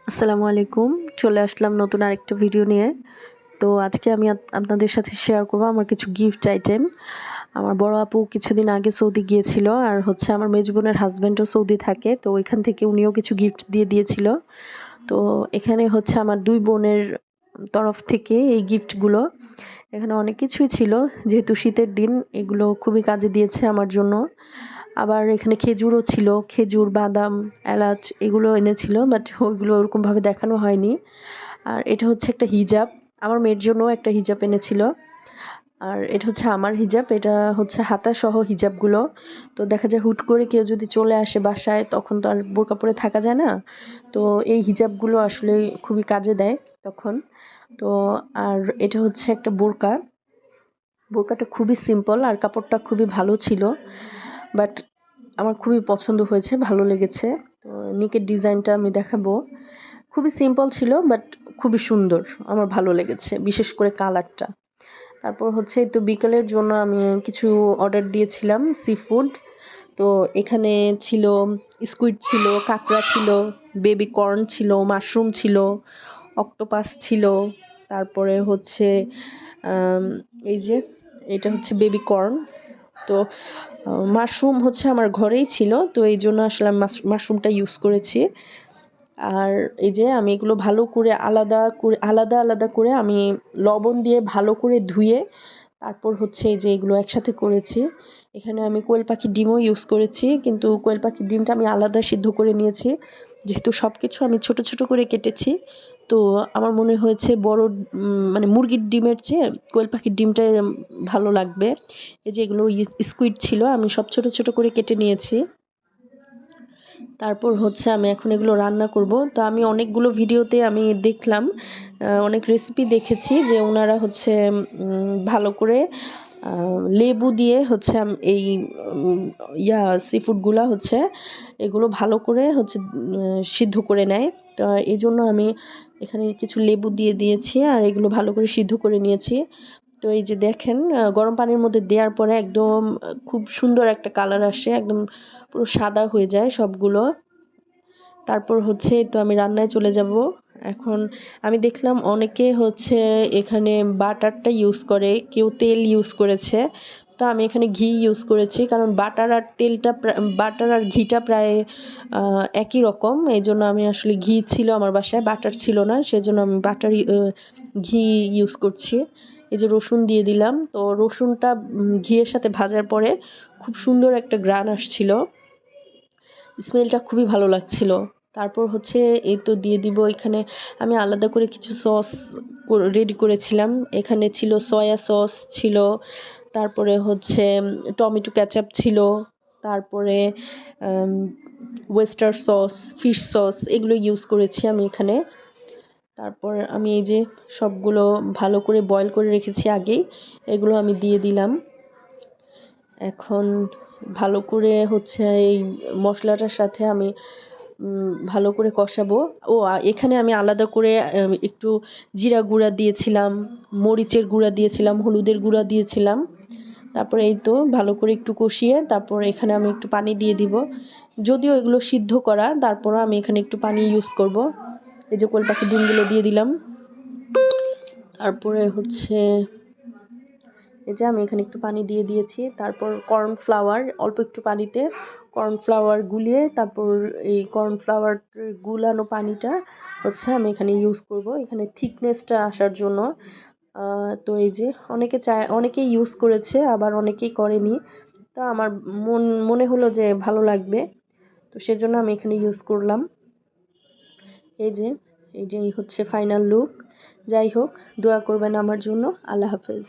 আসসালামু আলাইকুম। চলে আসলাম নতুন আরেকটা ভিডিও নিয়ে। তো আজকে আমি আপনাদের সাথে শেয়ার করব আমার কিছু গিফট আইটেম। আমার বড় আপু কিছুদিন আগে সৌদি গিয়েছিল, আর হচ্ছে আমার মেজ বোনের হাজব্যান্ডও সৌদি থাকে। তো ওইখান থেকে উনিও কিছু গিফট দিয়ে দিয়েছিল। তো এখানে হচ্ছে আমার 2 বোনের তরফ থেকে এই গিফটগুলো। এখানে অনেক কিছুই ছিল, যেহেতু শীতের দিন এগুলো খুবই কাজে দিয়েছে আমার জন্য। আবার এখানে খেজুরও ছিল, খেজুর, বাদাম, এলাচ এগুলো এনেছিল, বাট ওইগুলো ওরকমভাবে দেখানো হয়নি। আর এটা হচ্ছে একটা হিজাব, আমার মেয়ের জন্যও একটা হিজাব এনেছিল। আর এটা হচ্ছে আমার হিজাব, এটা হচ্ছে হাতাসহ হিজাবগুলো। তো দেখা যায় হুট করে কেউ যদি চলে আসে বাসায়, তখন তো আর বোরকা পরে থাকা যায় না। তো এই হিজাবগুলো আসলে খুবই কাজে দেয় তখন। তো আর এটা হচ্ছে একটা বোরকা। বোরকাটা খুবই সিম্পল আর কাপড়টা খুবই ভালো ছিল, বাট আমার খুবই পছন্দ হয়েছে, ভালো লেগেছে। তো নিকের ডিজাইনটা আমি দেখাবো। খুবই সিম্পল ছিল, বাট খুবই সুন্দর, আমার ভালো লেগেছে, বিশেষ করে কালারটা। তারপর হচ্ছে তো বিকেলের জন্য আমি কিছু অর্ডার দিয়েছিলাম সি ফুড। তো এখানে ছিল স্কুইড ছিল, কাঁকড়া ছিল, বেবি কর্ন ছিল, মাশরুম ছিল, অক্টোপাস ছিল। তারপরে হচ্ছে এই যে এটা হচ্ছে বেবি কর্ন। তো মাশরুম হচ্ছে আমার ঘরেই ছিল, তো এই জন্য আসলে আমি মাশরুমটা ইউজ করেছি। আর এই যে আমি এগুলো ভালো করে আলাদা আলাদা করে আমি লবণ দিয়ে ভালো করে ধুয়ে তারপর হচ্ছে এই যে এগুলো একসাথে করেছি। এখানে আমি কোয়েল পাখির ডিমও ইউজ করেছি, কিন্তু কোয়েল পাখির ডিমটা আমি আলাদা সিদ্ধ করে নিয়েছি, যেহেতু সব কিছু আমি ছোট ছোট করে কেটেছি। তো আমার মনে হয়েছে বড় মানে মুরগির ডিমের চেয়ে কোয়েল পাখির ডিমটাই ভালো লাগবে। এই যে এগুলো স্কুইড ছিল, আমি সব ছোট ছোট করে কেটে নিয়েছি। তারপর হচ্ছে আমি এখন এগুলো রান্না করব। তো আমি অনেকগুলো ভিডিওতে আমি দেখলাম, অনেক রেসিপি দেখেছি যে ওনারা হচ্ছে ভালো করে লেবু দিয়ে হচ্ছে এই সি ফুডগুলো হচ্ছে এগুলো ভালো করে হচ্ছে সিদ্ধ করে নেয়। তো এই জন্য আমি এখানে কিছু লেবু দিয়ে দিয়েছি আর এগুলো ভালো করে সিদ্ধ করে নিয়েছি। তো এই যে দেখেন, গরম পানির মধ্যে দেওয়ার পরে একদম খুব সুন্দর একটা কালার আসে, একদম পুরো সাদা হয়ে যায় সবগুলো। তারপর হচ্ছে তো আমি রান্নায় চলে যাব। এখন আমি দেখলাম অনেকে হচ্ছে এখানে বাটারটা ইউজ করে, কেউ তেল ইউজ করেছে। তো আমি এখানে ঘি ইউজ করেছি, কারণ বাটার আর ঘিটা প্রায় একই রকম। এই জন্য আমি আসলে ঘি ছিল আমার বাসায়, বাটার ছিল না, সেজন্য আমি ঘি ইউজ করছি। এই যে রসুন দিয়ে দিলাম, তো রসুনটা ঘিয়ের সাথে ভাজার পরে খুব সুন্দর একটা ঘ্রাণ আসছিল, স্মেলটা খুবই ভালো লাগছিল। তারপর হচ্ছে এই তো দিয়ে দিব এখানে। আমি আলাদা করে কিছু সস রেডি করেছিলাম। এখানে ছিল সয়া সস ছিল, তারপরে হচ্ছে টমেটো কেচাপ ছিল, তারপরে ওয়েস্টার সস, ফিশ সস এগুলো ইউজ করেছি আমি এখানে। তারপর আমি এই যে সবগুলো ভালো করে বয়েল করে রেখেছি আগেই, এগুলো আমি দিয়ে দিলাম। এখন ভালো করে হচ্ছে এই মশলাটার সাথে আমি ভালো করে কষাবো। এখানে আমি আলাদা করে একটু জিরা গুঁড়া দিয়েছিলাম, মরিচের গুঁড়া দিয়েছিলাম, হলুদের গুঁড়া দিয়েছিলাম। তারপরে এই তো ভালো করে একটু কষিয়ে তারপর এখানে আমি একটু পানি দিয়ে দিব। যদিও এগুলো সিদ্ধ করা, তারপরও আমি এখানে একটু পানি ইউজ করব। এই যে কোয়েল পাখির ডিমগুলো দিয়ে দিলাম। তারপরে হচ্ছে এই যে আমি এখানে একটু পানি দিয়ে দিয়েছি। তারপর কর্নফ্লাওয়ার, অল্প একটু পানিতে কর্নফ্লাওয়ার গুলিয়ে তারপর এই কর্নফ্লাওয়ার গুলানো পানিটা হচ্ছে আমি এখানে ইউজ করব এখানে থিকনেসটা আসার জন্য। তো এই যে অনেকেই ইউজ করেছে, আবার অনেকেই করেনি। তো আমার মনে হলো যে ভালো লাগবে, তো সেজন্য আমি এখানে ইউজ করলাম। এই যে এই হচ্ছে ফাইনাল লুক। যাই হোক, দোয়া করবেন আমার জন্য। আল্লাহ হাফেজ।